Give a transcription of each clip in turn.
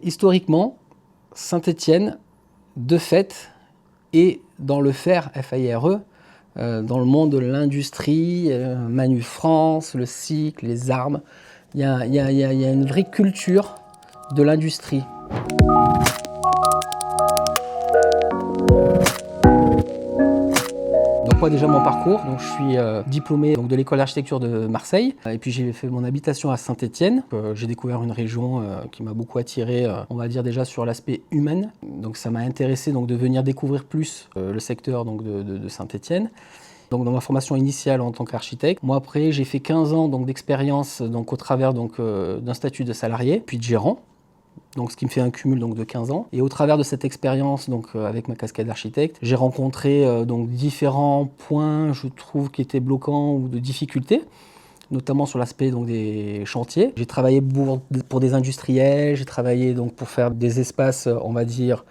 historiquement, Saint-Étienne, de fait, est dans le fer, F-A-I-R-E, dans le monde de l'industrie, Manu France, le cycle, les armes. Il y a une vraie culture de l'industrie. Donc moi déjà mon parcours, donc je suis diplômé donc, de l'école d'architecture de Marseille et puis j'ai fait mon habitation à Saint-Étienne. J'ai découvert une région qui m'a beaucoup attiré, on va dire déjà sur l'aspect humain. Donc ça m'a intéressé donc, de venir découvrir plus le secteur donc, de Saint-Étienne. Donc dans ma formation initiale en tant qu'architecte. Moi après j'ai fait 15 ans donc, d'expérience donc, au travers donc, d'un statut de salarié puis de gérant. Donc, ce qui me fait un cumul donc, de 15 ans. Et au travers de cette expérience, donc, avec ma casquette d'architecte, j'ai rencontré donc, différents points, je trouve, qui étaient bloquants ou de difficultés, notamment sur l'aspect donc, des chantiers. J'ai travaillé pour des industriels, j'ai travaillé donc, pour faire des espaces, on va dire,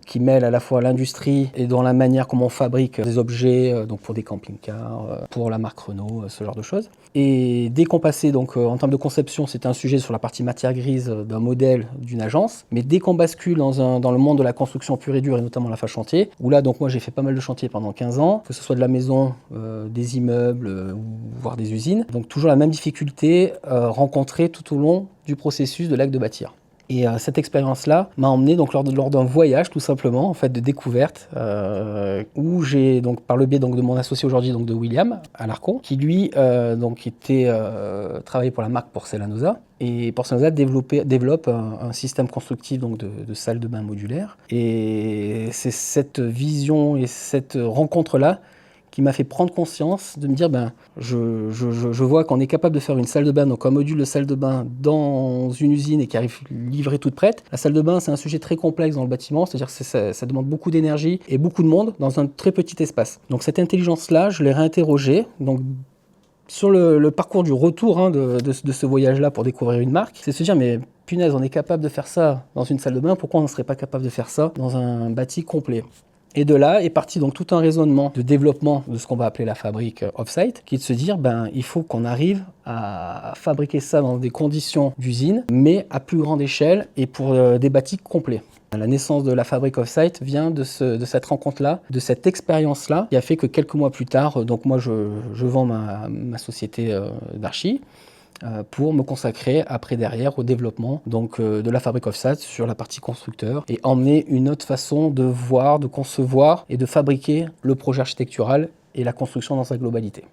qui mêlent à la fois l'industrie et dans la manière comment on fabrique des objets, donc pour des camping-cars, pour la marque Renault, ce genre de choses. Et dès qu'on passait, donc, en termes de conception, c'était un sujet sur la partie matière grise d'un modèle d'une agence. Mais dès qu'on bascule dans le monde de la construction pure et dure, et notamment la phase chantier, où là, donc, moi, j'ai fait pas mal de chantiers pendant 15 ans, que ce soit de la maison, des immeubles, voire des usines. Donc, toujours la même difficulté rencontrée tout au long du processus de l'acte de bâtir. Et cette expérience-là m'a emmené donc lors d'un voyage tout simplement en fait de découverte où j'ai donc par le biais donc de mon associé aujourd'hui donc de William Alarcon qui lui donc travaillait pour la marque Porcelanosa et Porcelanosa développe un système constructif donc de salles de bain modulaires et c'est cette vision et cette rencontre-là qui m'a fait prendre conscience de me dire je vois qu'on est capable de faire une salle de bain, donc un module de salle de bain dans une usine et qui arrive livrée toute prête. La salle de bain, c'est un sujet très complexe dans le bâtiment, c'est-à-dire que ça demande beaucoup d'énergie et beaucoup de monde dans un très petit espace. Donc cette intelligence-là, je l'ai réinterrogée. Donc sur le parcours du retour de ce voyage-là pour découvrir une marque, c'est se dire mais punaise, on est capable de faire ça dans une salle de bain, pourquoi on ne serait pas capable de faire ça dans un bâti complet ? Et de là est parti donc tout un raisonnement de développement de ce qu'on va appeler la fabrique off-site, qui est de se dire il faut qu'on arrive à fabriquer ça dans des conditions d'usine, mais à plus grande échelle et pour des bâtis complets. La naissance de la fabrique off-site vient de cette rencontre-là, de cette expérience-là, qui a fait que quelques mois plus tard, donc moi je vends ma société d'archi, pour me consacrer après derrière au développement donc, de la fabrique off-site sur la partie constructeur et emmener une autre façon de voir, de concevoir et de fabriquer le projet architectural et la construction dans sa globalité.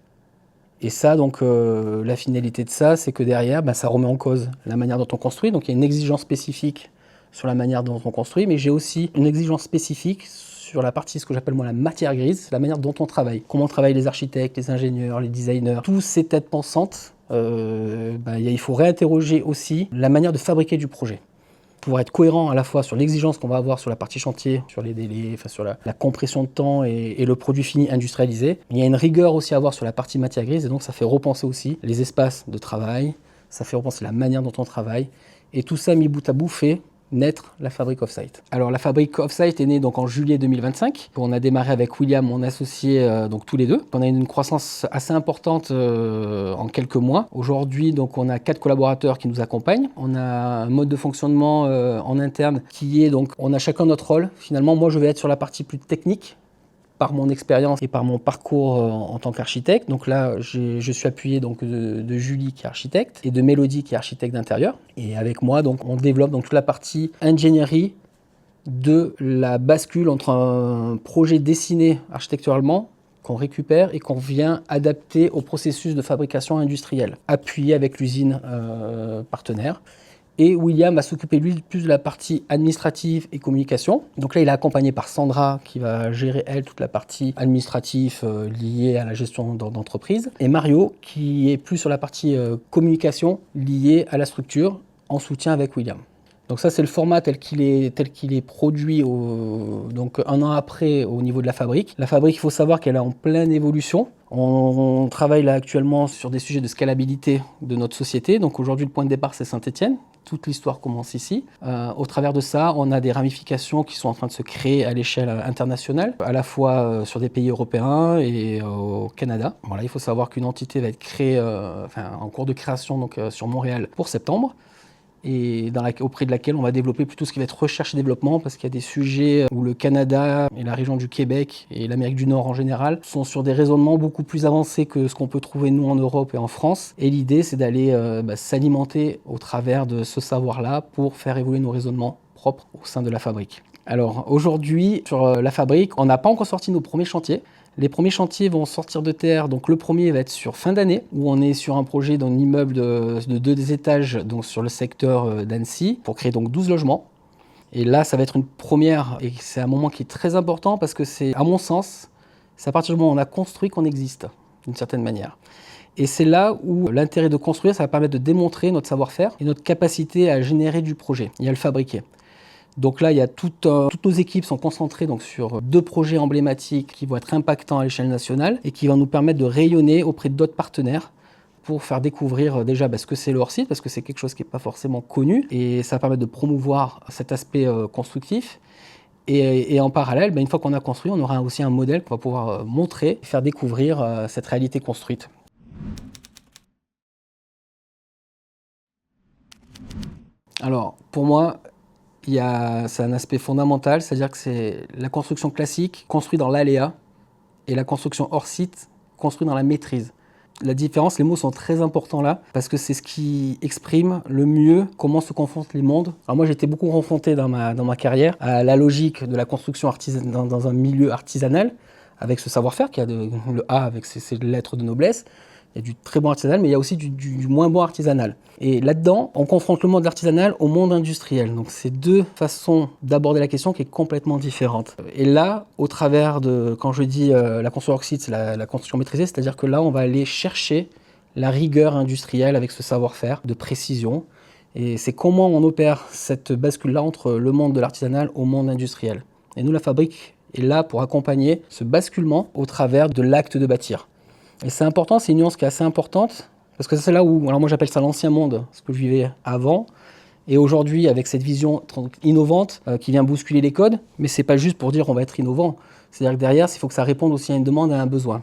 Et ça, donc, la finalité de ça, c'est que derrière, ça remet en cause la manière dont on construit. Donc il y a une exigence spécifique sur la manière dont on construit, mais j'ai aussi une exigence spécifique sur la partie, ce que j'appelle moi la matière grise, la manière dont on travaille. Comment travaillent les architectes, les ingénieurs, les designers, tous ces têtes pensantes. Il faut réinterroger aussi la manière de fabriquer du projet. Pour être cohérent à la fois sur l'exigence qu'on va avoir sur la partie chantier, sur les délais, sur la compression de temps et le produit fini industrialisé. Il y a une rigueur aussi à avoir sur la partie matière grise et donc ça fait repenser aussi les espaces de travail, ça fait repenser la manière dont on travaille. Et tout ça mis bout à bout fait naître la fabrique off-site. Alors la fabrique off-site est née donc en juillet 2025. On a démarré avec William, mon associé, donc tous les deux. On a une croissance assez importante en quelques mois. Aujourd'hui, donc on a 4 collaborateurs qui nous accompagnent. On a un mode de fonctionnement en interne qui est donc on a chacun notre rôle. Finalement, moi je vais être sur la partie plus technique, par mon expérience et par mon parcours en tant qu'architecte. Donc là, je suis appuyé donc, de Julie qui est architecte et de Mélodie qui est architecte d'intérieur. Et avec moi, donc, on développe donc, toute la partie ingénierie de la bascule entre un projet dessiné architecturalement qu'on récupère et qu'on vient adapter au processus de fabrication industrielle, appuyé avec l'usine partenaire. Et William va s'occuper lui plus de la partie administrative et communication. Donc là, il est accompagné par Sandra qui va gérer, elle, toute la partie administrative liée à la gestion d'entreprise. Et Mario qui est plus sur la partie communication liée à la structure en soutien avec William. Donc ça, c'est le format tel qu'il est produit donc un an après au niveau de la fabrique. La fabrique, il faut savoir qu'elle est en pleine évolution. On travaille là actuellement sur des sujets de scalabilité de notre société. Donc aujourd'hui, le point de départ, c'est Saint-Étienne. Toute l'histoire commence ici. Au travers de ça, on a des ramifications qui sont en train de se créer à l'échelle internationale, à la fois sur des pays européens et au Canada. Voilà, il faut savoir qu'une entité va être créée, en cours de création donc, sur Montréal pour septembre. et auprès de laquelle on va développer plutôt ce qui va être recherche et développement, parce qu'il y a des sujets où le Canada et la région du Québec et l'Amérique du Nord en général sont sur des raisonnements beaucoup plus avancés que ce qu'on peut trouver nous en Europe et en France. Et l'idée, c'est d'aller s'alimenter au travers de ce savoir-là pour faire évoluer nos raisonnements propres au sein de la fabrique. Alors aujourd'hui, sur la fabrique, on n'a pas encore sorti nos premiers chantiers. Les premiers chantiers vont sortir de terre, donc le premier va être sur fin d'année, où on est sur un projet d'un immeuble de 2 étages donc sur le secteur d'Annecy, pour créer donc 12 logements. Et là, ça va être une première, et c'est un moment qui est très important parce que c'est, à mon sens, c'est à partir du moment où on a construit qu'on existe, d'une certaine manière. Et c'est là où l'intérêt de construire, ça va permettre de démontrer notre savoir-faire et notre capacité à générer du projet et à le fabriquer. Donc là, il y a toutes nos équipes sont concentrées donc, sur 2 projets emblématiques qui vont être impactants à l'échelle nationale et qui vont nous permettre de rayonner auprès d'autres partenaires pour faire découvrir déjà ce que c'est le hors-site, parce que c'est quelque chose qui n'est pas forcément connu, et ça va permettre de promouvoir cet aspect constructif. Et en parallèle, une fois qu'on a construit, on aura aussi un modèle qu'on va pouvoir montrer, faire découvrir cette réalité construite. Alors, pour moi, c'est un aspect fondamental, c'est-à-dire que c'est la construction classique construite dans l'aléa et la construction hors site construite dans la maîtrise. La différence, les mots sont très importants là, parce que c'est ce qui exprime le mieux comment se confrontent les mondes. Alors moi, j'ai été beaucoup confronté dans ma carrière à la logique de la construction dans un milieu artisanal, avec ce savoir-faire, qui a le A avec ses lettres de noblesse. Il y a du très bon artisanal, mais il y a aussi du moins bon artisanal. Et là-dedans, on confronte le monde artisanal au monde industriel. Donc c'est 2 façons d'aborder la question qui est complètement différente. Et là, au travers de, quand je dis la construction hors site, c'est la construction maîtrisée, c'est-à-dire que là, on va aller chercher la rigueur industrielle avec ce savoir-faire de précision. Et c'est comment on opère cette bascule-là entre le monde de l'artisanal au monde industriel. Et nous, la fabrique est là pour accompagner ce basculement au travers de l'acte de bâtir. Et c'est important, c'est une nuance qui est assez importante, parce que c'est là où, alors moi j'appelle ça l'ancien monde, ce que je vivais avant, et aujourd'hui avec cette vision innovante qui vient bousculer les codes, mais c'est pas juste pour dire on va être innovant, c'est-à-dire que derrière, il faut que ça réponde aussi à une demande, à un besoin.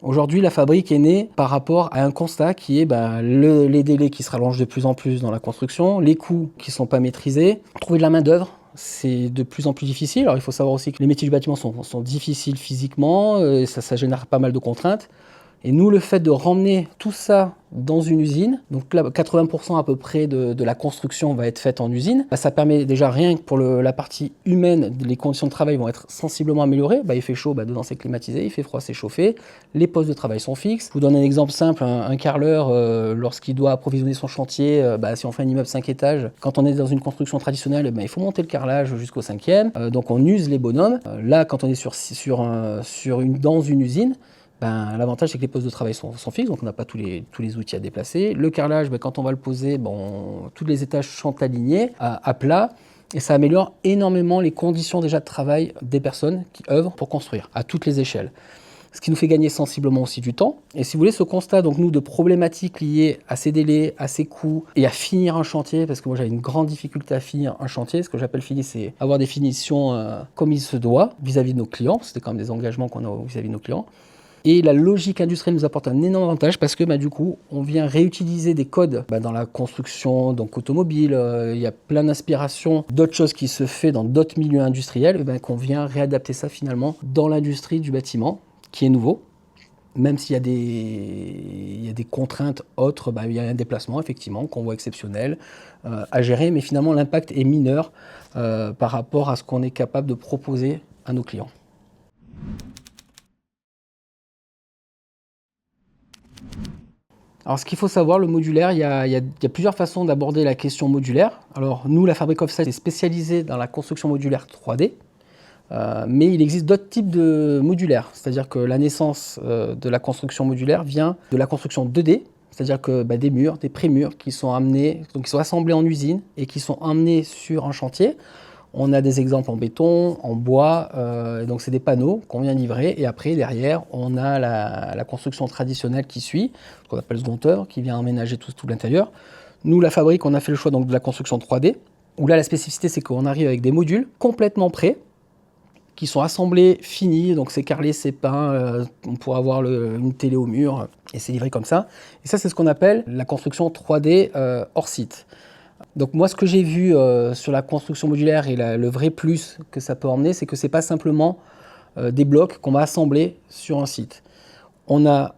Aujourd'hui, la fabrique est née par rapport à un constat qui est les délais qui se rallongent de plus en plus dans la construction, les coûts qui ne sont pas maîtrisés, trouver de la main-d'œuvre. C'est de plus en plus difficile. Alors il faut savoir aussi que les métiers du bâtiment sont difficiles physiquement, et ça génère pas mal de contraintes. Et nous, le fait de ramener tout ça dans une usine, donc là, 80% à peu près de la construction va être faite en usine, ça permet déjà rien que pour la partie humaine, les conditions de travail vont être sensiblement améliorées. Il fait chaud, dedans c'est climatisé, il fait froid, c'est chauffé, les postes de travail sont fixes. Je vous donne un exemple simple, un carreleur, lorsqu'il doit approvisionner son chantier, si on fait un immeuble 5 étages, quand on est dans une construction traditionnelle, il faut monter le carrelage jusqu'au 5e, donc on use les bonhommes. Là, quand on est dans une usine, l'avantage, c'est que les postes de travail sont fixes, donc on n'a pas tous les outils à déplacer. Le carrelage, quand on va le poser, tous les étages sont alignés à plat, et ça améliore énormément les conditions déjà de travail des personnes qui œuvrent pour construire, à toutes les échelles. Ce qui nous fait gagner sensiblement aussi du temps. Et si vous voulez, ce constat, donc nous, de problématiques liées à ces délais, à ces coûts, et à finir un chantier, parce que moi j'avais une grande difficulté à finir un chantier. Ce que j'appelle finir, c'est avoir des finitions comme il se doit vis-à-vis de nos clients. C'était quand même des engagements qu'on a vis-à-vis de nos clients. Et la logique industrielle nous apporte un énorme avantage parce que du coup, on vient réutiliser des codes dans la construction donc automobile. Il y a plein d'inspirations d'autres choses qui se font dans d'autres milieux industriels, qu'on vient réadapter ça finalement dans l'industrie du bâtiment, qui est nouveau. Même s'il y a des contraintes autres, il y a un déplacement effectivement qu'on voit exceptionnel à gérer, mais finalement l'impact est mineur par rapport à ce qu'on est capable de proposer à nos clients. Alors, ce qu'il faut savoir, le modulaire, il y a plusieurs façons d'aborder la question modulaire. Alors, nous, la Fabrique Offset est spécialisée dans la construction modulaire 3D, mais il existe d'autres types de modulaires. C'est-à-dire que la naissance de la construction modulaire vient de la construction 2D, c'est-à-dire que des murs, des pré-murs qui sont amenés, donc qui sont assemblés en usine et qui sont emmenés sur un chantier. On a des exemples en béton, en bois, donc c'est des panneaux qu'on vient livrer, et après derrière on a la construction traditionnelle qui suit, ce qu'on appelle secondeur, qui vient emménager tout l'intérieur. Nous, la fabrique, on a fait le choix donc de la construction 3D, où là la spécificité c'est qu'on arrive avec des modules complètement prêts, qui sont assemblés, finis, donc c'est carrelé, c'est peint, on pourra avoir une télé au mur, et c'est livré comme ça. Et ça c'est ce qu'on appelle la construction 3D hors site. Donc moi, ce que j'ai vu sur la construction modulaire et le vrai plus que ça peut emmener, c'est que ce n'est pas simplement des blocs qu'on va assembler sur un site. On a,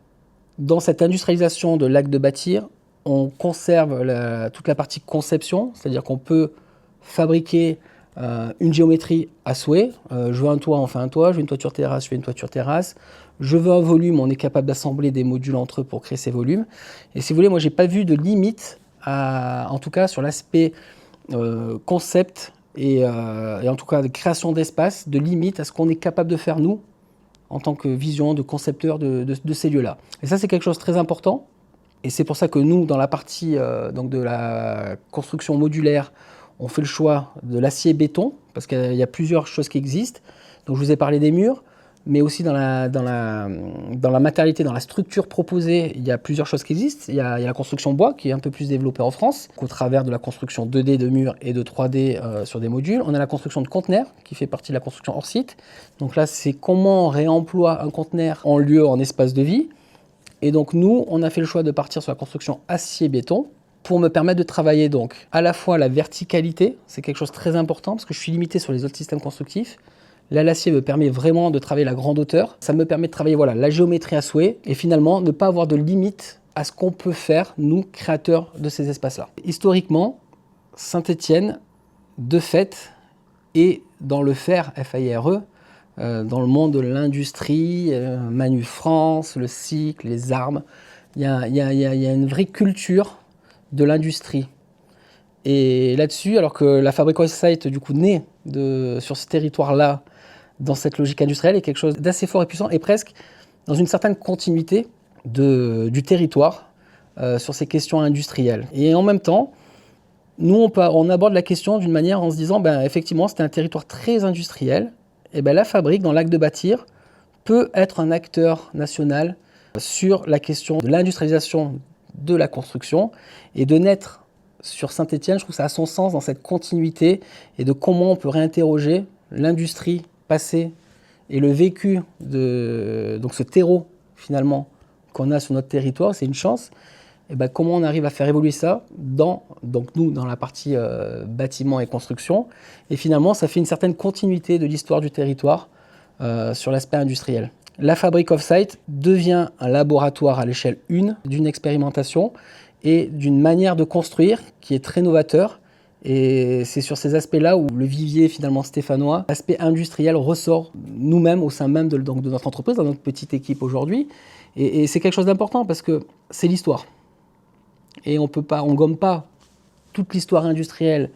dans cette industrialisation de l'acte de bâtir, on conserve toute la partie conception, c'est-à-dire qu'on peut fabriquer une géométrie à souhait. Je veux un toit, on fait un toit. Je veux une toiture terrasse, je fais une toiture terrasse. Je veux un volume, on est capable d'assembler des modules entre eux pour créer ces volumes. Et si vous voulez, moi, j'ai pas vu de limite, en tout cas sur l'aspect concept et en tout cas de création d'espace, de limite à ce qu'on est capable de faire nous en tant que vision de concepteur de ces lieux-là. Et ça, c'est quelque chose de très important. Et c'est pour ça que nous, dans la partie donc de la construction modulaire, on fait le choix de l'acier-béton, parce qu'il y a plusieurs choses qui existent. Donc je vous ai parlé des murs, mais aussi dans la matérialité, dans la structure proposée, il y a plusieurs choses qui existent. Il y a la construction bois, qui est un peu plus développée en France, au travers de la construction 2D de murs et de 3D sur des modules. On a la construction de conteneurs, qui fait partie de la construction hors site. Donc là, c'est comment on réemploie un conteneur en lieu, en espace de vie. Et donc nous, on a fait le choix de partir sur la construction acier-béton pour me permettre de travailler donc à la fois la verticalité, c'est quelque chose de très important parce que je suis limité sur les autres systèmes constructifs. Là, l'acier me permet vraiment de travailler la grande hauteur. Ça me permet de travailler la géométrie à souhait et finalement ne pas avoir de limite à ce qu'on peut faire, nous, créateurs de ces espaces-là. Historiquement, Saint-Étienne, de fait, est dans le fer, F-A-I-R-E, dans le monde de l'industrie, Manu France, le cycle, les armes. Il y a une vraie culture de l'industrie. Et là-dessus, alors que la Fabrique Offsite, du coup, naît sur ce territoire-là, dans cette logique industrielle, est quelque chose d'assez fort et puissant, et presque dans une certaine continuité du territoire sur ces questions industrielles. Et en même temps, nous, on aborde la question d'une manière en se disant, effectivement, c'était un territoire très industriel, et la fabrique, dans l'acte de bâtir, peut être un acteur national sur la question de l'industrialisation de la construction et de naître sur Saint-Étienne. Je trouve que ça a son sens dans cette continuité et de comment on peut réinterroger l'industrie passée et le vécu de donc ce terreau finalement qu'on a sur notre territoire, c'est une chance. Et comment on arrive à faire évoluer ça donc nous, dans la partie bâtiment et construction. Et finalement, ça fait une certaine continuité de l'histoire du territoire sur l'aspect industriel. La Fabrique Offsite devient un laboratoire à l'échelle 1 d'une expérimentation et d'une manière de construire qui est très novateur. Et c'est sur ces aspects-là où le vivier finalement stéphanois, l'aspect industriel ressort nous-mêmes au sein même de notre entreprise, dans notre petite équipe aujourd'hui. Et c'est quelque chose d'important parce que c'est l'histoire. Et on gomme pas toute l'histoire industrielle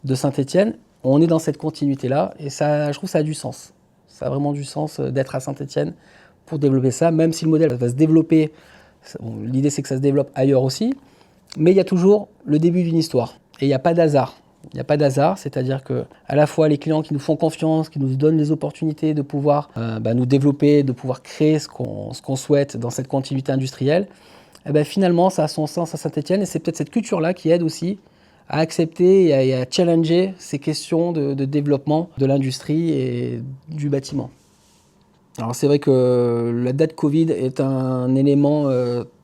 de Saint-Étienne. On est dans cette continuité-là et ça, je trouve que ça a du sens. Ça a vraiment du sens d'être à Saint-Étienne pour développer ça, même si le modèle va se développer. L'idée, c'est que ça se développe ailleurs aussi. Mais il y a toujours le début d'une histoire. Et il n'y a pas d'hasard. Il n'y a pas d'hasard, c'est-à-dire que à la fois les clients qui nous font confiance, qui nous donnent les opportunités de pouvoir nous développer, de pouvoir créer ce qu'on souhaite dans cette continuité industrielle, finalement, ça a son sens à Saint-Étienne. Et c'est peut-être cette culture-là qui aide aussi à accepter et à challenger ces questions de développement de l'industrie et du bâtiment. Alors c'est vrai que la date Covid est un élément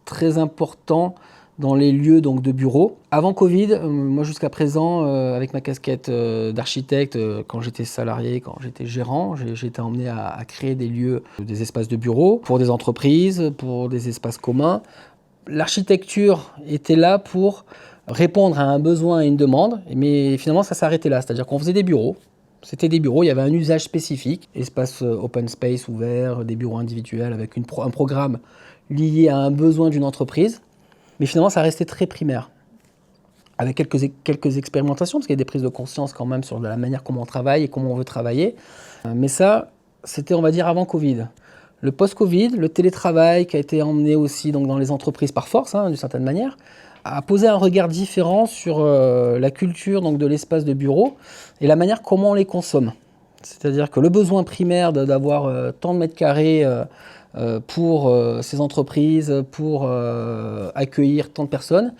très important dans les lieux donc, de bureaux. Avant Covid, moi jusqu'à présent, avec ma casquette d'architecte, quand j'étais salarié, quand j'étais gérant, j'ai été emmené à créer des lieux, des espaces de bureaux pour des entreprises, pour des espaces communs. L'architecture était là pour répondre à un besoin et une demande, mais finalement ça s'arrêtait là, c'est-à-dire qu'on faisait des bureaux. C'était des bureaux, il y avait un usage spécifique, espace open space ouvert, des bureaux individuels avec un programme lié à un besoin d'une entreprise. Mais finalement, ça restait très primaire, avec quelques expérimentations, parce qu'il y a des prises de conscience quand même sur la manière comment on travaille et comment on veut travailler. Mais ça, c'était, on va dire, avant Covid. Le post-Covid, le télétravail qui a été emmené aussi donc, dans les entreprises par force, d'une certaine manière, a posé un regard différent sur la culture donc, de l'espace de bureau et la manière comment on les consomme. C'est-à-dire que le besoin primaire d'avoir tant de mètres carrés pour ces entreprises, pour accueillir tant de personnes,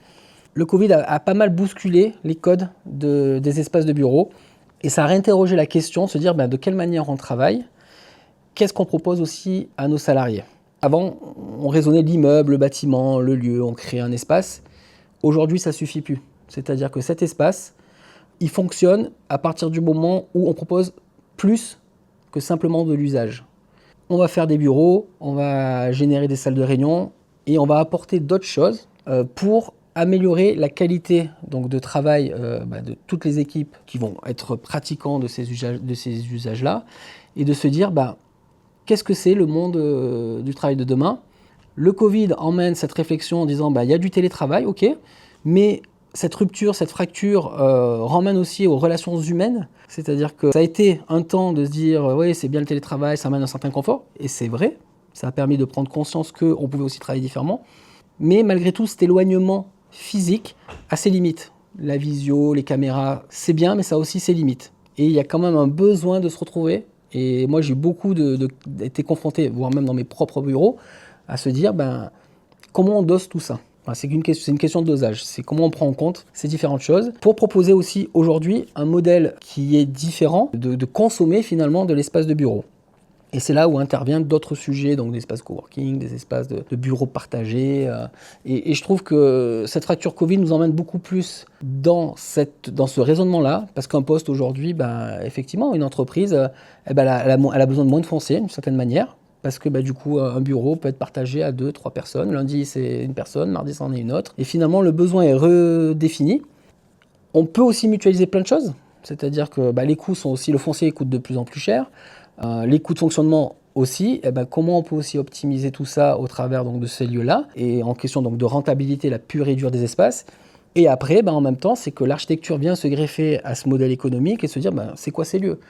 le Covid a pas mal bousculé les codes des espaces de bureau et ça a réinterrogé la question de se dire de quelle manière on travaille, qu'est-ce qu'on propose aussi à nos salariés. Avant, on raisonnait l'immeuble, le bâtiment, le lieu, on créait un espace. Aujourd'hui, ça ne suffit plus. C'est-à-dire que cet espace, il fonctionne à partir du moment où on propose plus que simplement de l'usage. On va faire des bureaux, on va générer des salles de réunion et on va apporter d'autres choses pour améliorer la qualité donc, de travail de toutes les équipes qui vont être pratiquants de ces usages-là et de se dire qu'est-ce que c'est le monde du travail de demain. Le Covid emmène cette réflexion en disant il y a du télétravail, ok, mais cette rupture, cette fracture ramène aussi aux relations humaines. C'est-à-dire que ça a été un temps de se dire oui, c'est bien le télétravail, ça amène un certain confort, et c'est vrai, ça a permis de prendre conscience qu'on pouvait aussi travailler différemment, mais malgré tout, cet éloignement physique a ses limites. La visio, les caméras, c'est bien, mais ça a aussi ses limites. Et il y a quand même un besoin de se retrouver, et moi j'ai beaucoup été confronté, voire même dans mes propres bureaux, à se dire comment on dose tout ça. C'est une question de dosage, c'est comment on prend en compte ces différentes choses pour proposer aussi aujourd'hui un modèle qui est différent de consommer finalement de l'espace de bureau. Et c'est là où interviennent d'autres sujets, donc des espaces coworking, des espaces de bureaux partagés. Et je trouve que cette fracture Covid nous emmène beaucoup plus dans ce raisonnement-là, parce qu'un poste aujourd'hui, effectivement, une entreprise, elle a besoin de moins de foncier d'une certaine manière. Parce que du coup, un bureau peut être partagé à 2-3 personnes. Lundi, c'est une personne, mardi, c'en est une autre. Et finalement, le besoin est redéfini. On peut aussi mutualiser plein de choses. C'est-à-dire que les coûts sont aussi, le foncier coûte de plus en plus cher. Les coûts de fonctionnement aussi. Et comment on peut aussi optimiser tout ça au travers donc, de ces lieux-là. Et en question donc, de rentabilité, la pure et dure des espaces. Et après, en même temps, c'est que l'architecture vient se greffer à ce modèle économique et se dire, c'est quoi ces lieux ?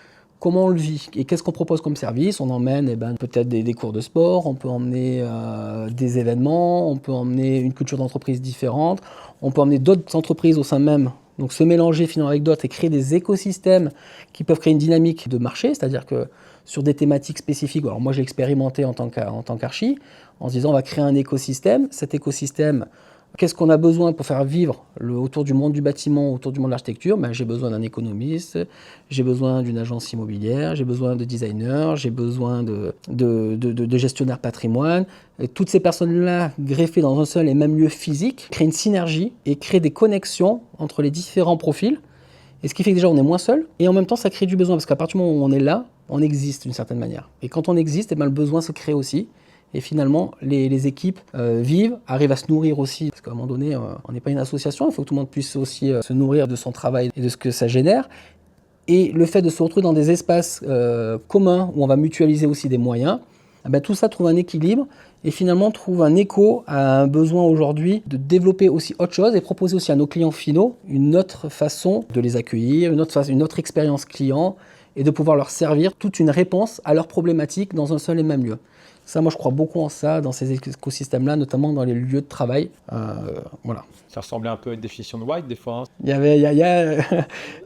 Comment on le vit et qu'est-ce qu'on propose comme service? On emmène peut-être des cours de sport, on peut emmener des événements, on peut emmener une culture d'entreprise différente, on peut emmener d'autres entreprises au sein même, donc se mélanger finalement avec d'autres et créer des écosystèmes qui peuvent créer une dynamique de marché, c'est-à-dire que sur des thématiques spécifiques, alors moi j'ai expérimenté en tant qu'archi, en se disant on va créer un écosystème, cet écosystème, qu'est-ce qu'on a besoin pour faire vivre autour du monde du bâtiment, autour du monde de l'architecture? J'ai besoin d'un économiste, j'ai besoin d'une agence immobilière, j'ai besoin de designers, j'ai besoin de gestionnaires patrimoine. Et toutes ces personnes-là, greffées dans un seul et même lieu physique, créent une synergie et créent des connexions entre les différents profils. Et ce qui fait que déjà on est moins seul, et en même temps ça crée du besoin, parce qu'à partir du moment où on est là, on existe d'une certaine manière. Et quand on existe, le besoin se crée aussi. Et finalement, les équipes vivent, arrivent à se nourrir aussi. Parce qu'à un moment donné, on n'est pas une association, il faut que tout le monde puisse aussi se nourrir de son travail et de ce que ça génère. Et le fait de se retrouver dans des espaces communs où on va mutualiser aussi des moyens, tout ça trouve un équilibre et finalement trouve un écho à un besoin aujourd'hui de développer aussi autre chose et proposer aussi à nos clients finaux une autre façon de les accueillir, une autre expérience client et de pouvoir leur servir toute une réponse à leurs problématiques dans un seul et même lieu. Ça, moi, je crois beaucoup en ça, dans ces écosystèmes-là, notamment dans les lieux de travail. Voilà. Ça ressemblait un peu à une définition de Wide, des fois. Il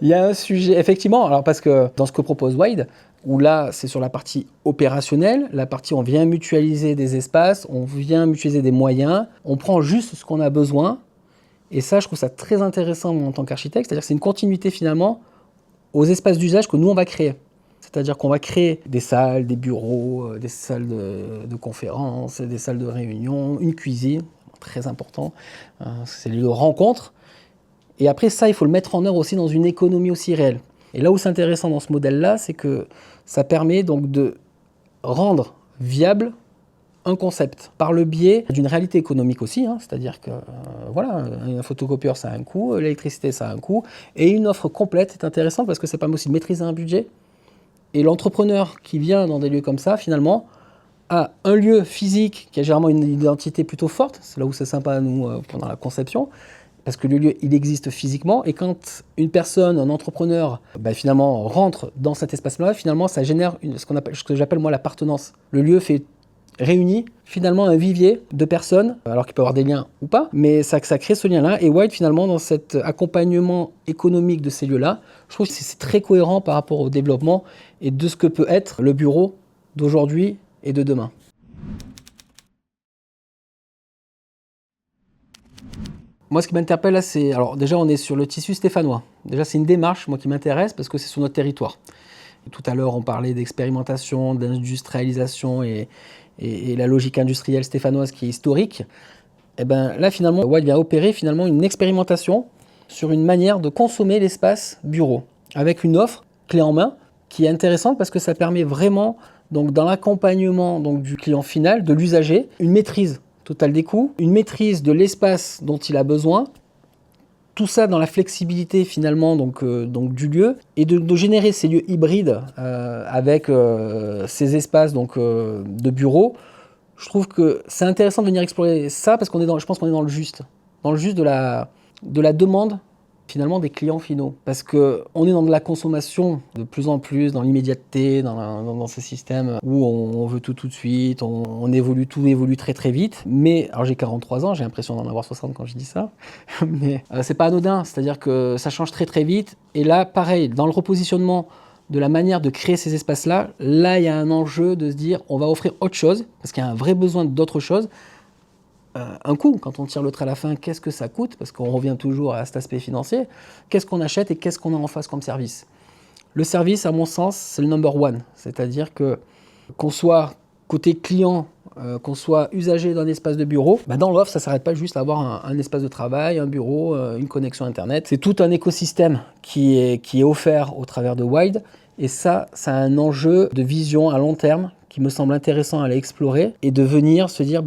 y a un sujet, effectivement, alors parce que dans ce que propose Wide, où là, c'est sur la partie opérationnelle, la partie on vient mutualiser des espaces, on vient mutualiser des moyens, on prend juste ce qu'on a besoin. Et ça, je trouve ça très intéressant en tant qu'architecte, c'est-à-dire que c'est une continuité finalement aux espaces d'usage que nous, on va créer. C'est-à-dire qu'on va créer des salles, des bureaux, des salles de conférences, des salles de réunion, une cuisine, très important, c'est les lieux de rencontre. Et après ça, il faut le mettre en œuvre aussi dans une économie aussi réelle. Et là où c'est intéressant dans ce modèle-là, c'est que ça permet donc de rendre viable un concept par le biais d'une réalité économique aussi, c'est-à-dire que un photocopieur ça a un coût, l'électricité ça a un coût, et une offre complète est intéressante parce que ça permet aussi de maîtriser un budget. Et l'entrepreneur qui vient dans des lieux comme ça, finalement, a un lieu physique qui a généralement une identité plutôt forte. C'est là où c'est sympa, nous, pendant la conception, parce que le lieu, il existe physiquement. Et quand une personne, un entrepreneur, finalement, rentre dans cet espace-là, finalement, ça génère ce que j'appelle, moi, l'appartenance. Le lieu réunit finalement un vivier de personnes, alors qu'il peut y avoir des liens ou pas, mais ça crée ce lien-là. Et Wide, finalement, dans cet accompagnement économique de ces lieux-là, je trouve que c'est très cohérent par rapport au développement et de ce que peut être le bureau d'aujourd'hui et de demain. Moi, ce qui m'interpelle là, c'est... Alors déjà, on est sur le tissu stéphanois. Déjà, c'est une démarche, moi, qui m'intéresse parce que c'est sur notre territoire. Tout à l'heure, on parlait d'expérimentation, d'industrialisation et la logique industrielle stéphanoise qui est historique. Et là, finalement, Wide vient opérer finalement une expérimentation sur une manière de consommer l'espace bureau, avec une offre clé en main qui est intéressante parce que ça permet vraiment, donc, dans l'accompagnement donc, du client final, de l'usager, une maîtrise totale des coûts, une maîtrise de l'espace dont il a besoin, tout ça dans la flexibilité finalement donc du lieu, et de générer ces lieux hybrides avec ces espaces donc, de bureau. Je trouve que c'est intéressant de venir explorer ça parce je pense qu'on est dans le juste de la demande finalement des clients finaux. Parce qu'on est dans de la consommation de plus en plus, dans l'immédiateté, dans ce système où on veut tout de suite, tout évolue très très vite. Mais, alors j'ai 43 ans, j'ai l'impression d'en avoir 60 quand je dis ça, mais c'est pas anodin, c'est-à-dire que ça change très très vite. Et là, pareil, dans le repositionnement de la manière de créer ces espaces-là, là il y a un enjeu de se dire on va offrir autre chose, parce qu'il y a un vrai besoin d'autre chose. Un coût, quand on tire le trait à la fin, qu'est-ce que ça coûte? Parce qu'on revient toujours à cet aspect financier. Qu'est-ce qu'on achète et qu'est-ce qu'on a en face comme service? Le service, à mon sens, c'est le number one. C'est-à-dire qu'on soit côté client, qu'on soit usager d'un espace de bureau, dans l'offre, ça ne s'arrête pas juste à avoir un espace de travail, un bureau, une connexion Internet. C'est tout un écosystème qui est offert au travers de Wild. Et ça a un enjeu de vision à long terme qui me semble intéressant à aller explorer et de venir se dire,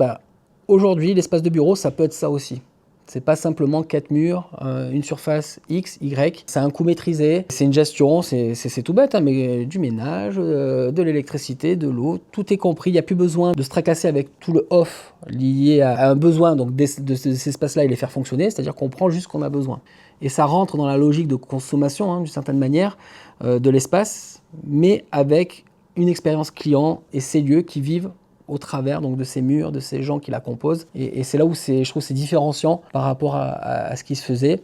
aujourd'hui, l'espace de bureau, ça peut être ça aussi. C'est pas simplement 4 murs, une surface X, Y. C'est un coût maîtrisé, c'est une gestion, c'est tout bête, mais du ménage, de l'électricité, de l'eau, tout est compris. Il n'y a plus besoin de se tracasser avec tout le off lié à un besoin donc de ces espaces-là et les faire fonctionner, c'est-à-dire qu'on prend juste ce qu'on a besoin. Et ça rentre dans la logique de consommation, d'une certaine manière, de l'espace, mais avec une expérience client et ces lieux qui vivent au travers donc, de ces murs, de ces gens qui la composent. Et c'est là où je trouve c'est différenciant par rapport à ce qui se faisait.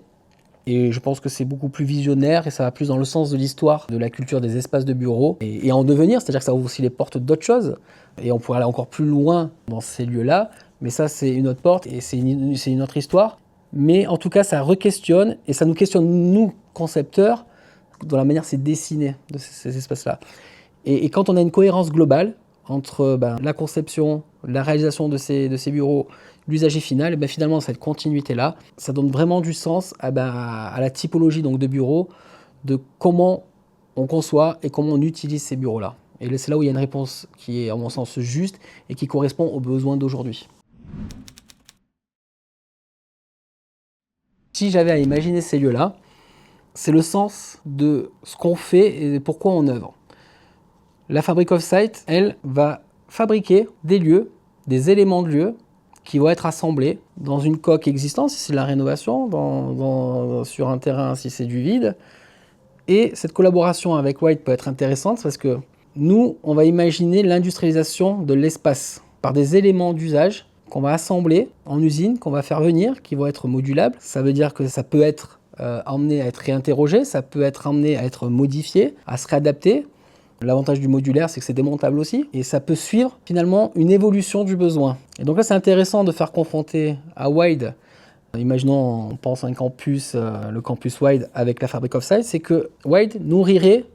Et je pense que c'est beaucoup plus visionnaire et ça va plus dans le sens de l'histoire, de la culture des espaces de bureau et en devenir, c'est-à-dire que ça ouvre aussi les portes d'autres choses. Et on pourrait aller encore plus loin dans ces lieux-là, mais ça c'est une autre porte et c'est une autre histoire. Mais en tout cas, ça re-questionne et ça nous questionne, nous, concepteurs, dans la manière c'est dessiné de ces espaces-là. Et quand on a une cohérence globale, entre la conception, la réalisation de ces bureaux, l'usager final, et finalement cette continuité-là, ça donne vraiment du sens à la typologie donc, de bureaux, de comment on conçoit et comment on utilise ces bureaux-là. Et c'est là où il y a une réponse qui est à mon sens juste et qui correspond aux besoins d'aujourd'hui. Si j'avais à imaginer ces lieux-là, c'est le sens de ce qu'on fait et pourquoi on œuvre. La Fabric Offsite, elle, va fabriquer des lieux, des éléments de lieux qui vont être assemblés dans une coque existante, si c'est de la rénovation, sur un terrain, si c'est du vide. Et cette collaboration avec Wild peut être intéressante parce que nous, on va imaginer l'industrialisation de l'espace par des éléments d'usage qu'on va assembler en usine, qu'on va faire venir, qui vont être modulables. Ça veut dire que ça peut être amené à être réinterrogé, ça peut être amené à être modifié, à se réadapter. L'avantage du modulaire, c'est que c'est démontable aussi, et ça peut suivre finalement une évolution du besoin. Et donc là, c'est intéressant de faire confronter à Wild, imaginons, on pense à un campus, le campus Wild avec la Fabric Offsite, c'est que Wild nourrirait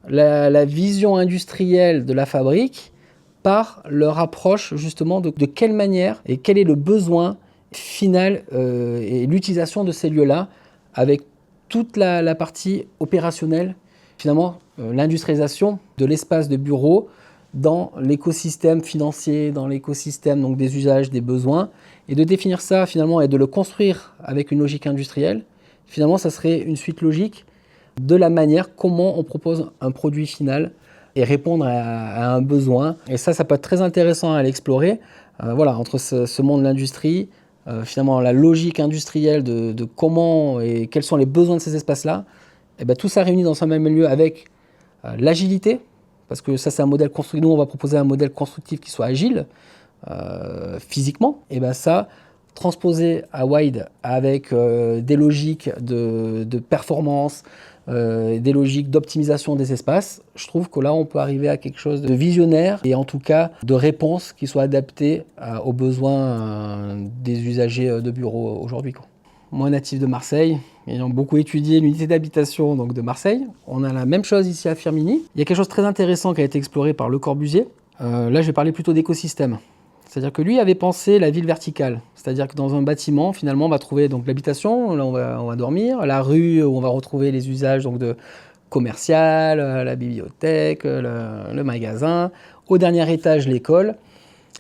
la vision industrielle de la fabrique par leur approche justement de quelle manière et quel est le besoin final et l'utilisation de ces lieux-là avec toute la partie opérationnelle. Finalement, l'industrialisation de l'espace de bureau dans l'écosystème financier, dans l'écosystème donc, des usages, des besoins, et de définir ça finalement et de le construire avec une logique industrielle, finalement ça serait une suite logique de la manière comment on propose un produit final et répondre à un besoin. Et ça peut être très intéressant à aller explorer, entre ce monde de l'industrie, finalement la logique industrielle de comment et quels sont les besoins de ces espaces-là, et tout ça réuni dans un même lieu avec l'agilité, parce que ça c'est un modèle constructif. Nous on va proposer un modèle constructif qui soit agile physiquement, et ça transposé à Wild avec des logiques de performance, des logiques d'optimisation des espaces. Je trouve que là on peut arriver à quelque chose de visionnaire et en tout cas de réponse qui soit adaptée aux besoins des usagers de bureaux aujourd'hui. Moi, natif de Marseille, ayant beaucoup étudié l'unité d'habitation donc de Marseille, on a la même chose ici à Firminy. Il y a quelque chose de très intéressant qui a été exploré par Le Corbusier. Là, je vais parler plutôt d'écosystème. C'est-à-dire que lui avait pensé la ville verticale. C'est-à-dire que dans un bâtiment, finalement, on va trouver donc l'habitation, là on va dormir, la rue où on va retrouver les usages donc, de commercial, la bibliothèque, le magasin, au dernier étage l'école.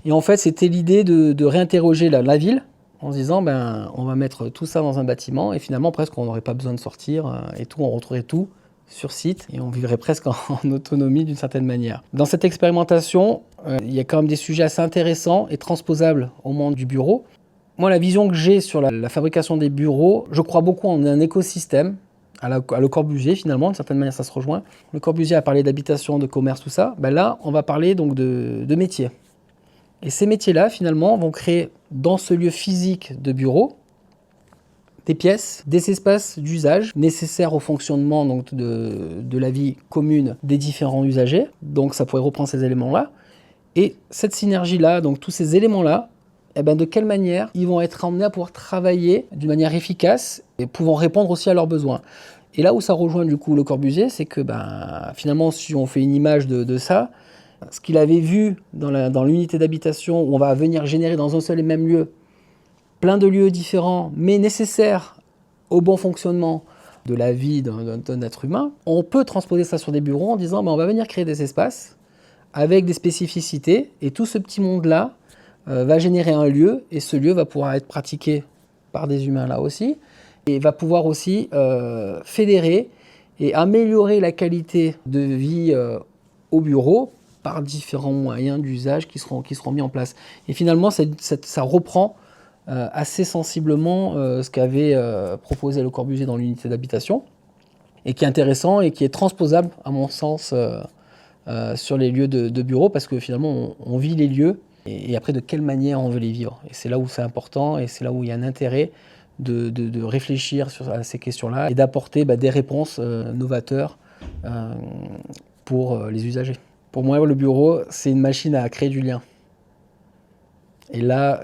Et en fait, c'était l'idée de réinterroger la ville en se disant, on va mettre tout ça dans un bâtiment et finalement, presque, on n'aurait pas besoin de sortir et tout, on retrouverait tout sur site et on vivrait presque en autonomie d'une certaine manière. Dans cette expérimentation, il y a quand même des sujets assez intéressants et transposables au monde du bureau. Moi, la vision que j'ai sur la fabrication des bureaux, je crois beaucoup en un écosystème, à Le Corbusier finalement, d'une certaine manière ça se rejoint. Le Corbusier a parlé d'habitation, de commerce, tout ça. Là, on va parler donc de métiers. Et ces métiers-là, finalement, vont créer dans ce lieu physique de bureau des pièces, des espaces d'usage nécessaires au fonctionnement donc, de la vie commune des différents usagers. Donc ça pourrait reprendre ces éléments-là. Et cette synergie-là, donc tous ces éléments-là, de quelle manière ils vont être emmenés à pouvoir travailler d'une manière efficace et pouvant répondre aussi à leurs besoins. Et là où ça rejoint du coup Le Corbusier, c'est que finalement, si on fait une image de ça, ce qu'il avait vu dans l'unité d'habitation où on va venir générer dans un seul et même lieu plein de lieux différents, mais nécessaires au bon fonctionnement de la vie d'un être humain, on peut transposer ça sur des bureaux en disant on va venir créer des espaces avec des spécificités, et tout ce petit monde-là va générer un lieu, et ce lieu va pouvoir être pratiqué par des humains là aussi, et va pouvoir aussi fédérer et améliorer la qualité de vie au bureau par différents moyens d'usage qui seront mis en place. Et finalement, ça reprend assez sensiblement ce qu'avait proposé Le Corbusier dans l'unité d'habitation, et qui est intéressant et qui est transposable, à mon sens, sur les lieux de bureau, parce que finalement, on vit les lieux, et après, de quelle manière on veut les vivre. Et c'est là où c'est important, et c'est là où il y a un intérêt de réfléchir à ces questions-là, et d'apporter des réponses novateurs pour les usagers. Pour moi, le bureau, c'est une machine à créer du lien. Et là,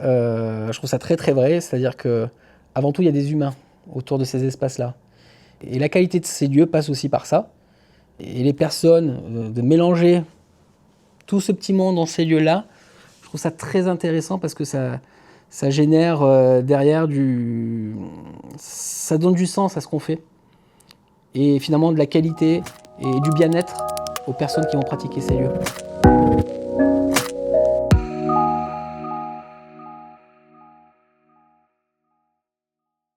je trouve ça très très vrai, c'est-à-dire qu'avant tout, il y a des humains autour de ces espaces-là. Et la qualité de ces lieux passe aussi par ça. Et les personnes, de mélanger tout ce petit monde dans ces lieux-là, je trouve ça très intéressant parce que ça génère derrière ça donne du sens à ce qu'on fait. Et finalement de la qualité et du bien-être aux personnes qui vont pratiquer ces lieux.